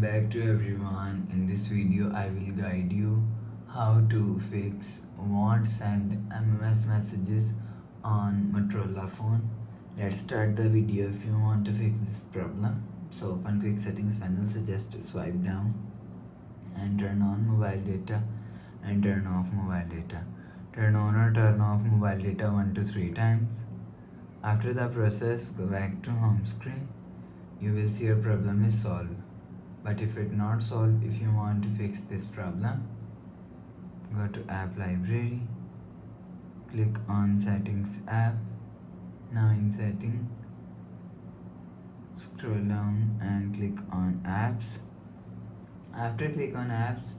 back to everyone. In this video I will guide you how to fix won't send MMS messages on Motorola phone. Let's start the video. If you want to fix this problem, so open quick settings panel, so just swipe down and turn on mobile data and turn off mobile data. Turn on or turn off mobile data 1 to 3 times. After the process, go back to home screen. You will see your problem is solved. But if it not solved, if you want to fix this problem, go to app library, click on settings app. Now in setting, scroll down and click on apps. After click on apps,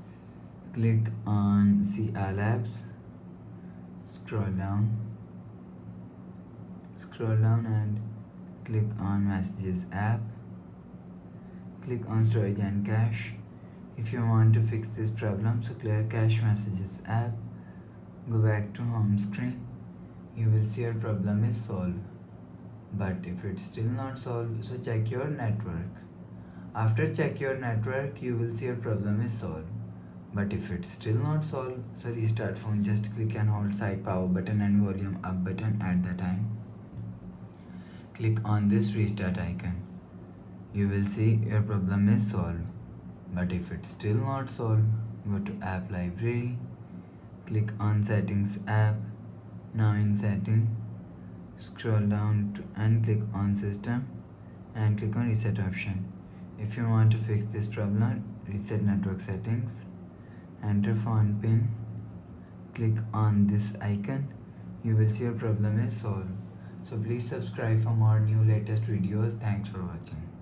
click on see all apps. Scroll down and click on messages app. Click on storage and cache. If you want to fix this problem, so clear cache messages app. Go back to home screen. You will see your problem is solved. But if it's still not solved, so check your network. After check your network, you will see your problem is solved. But if it's still not solved, so restart phone. Just click and hold side power button and volume up button at the time. Click on this restart icon. You will see your problem is solved. But if it's still not solved, go to app library, click on settings app. Now in setting, scroll down and click on system and click on reset option. If you want to fix this problem, reset network settings, enter phone pin, click on this icon. You will see your problem is solved. So please subscribe for more new latest videos. Thanks for watching.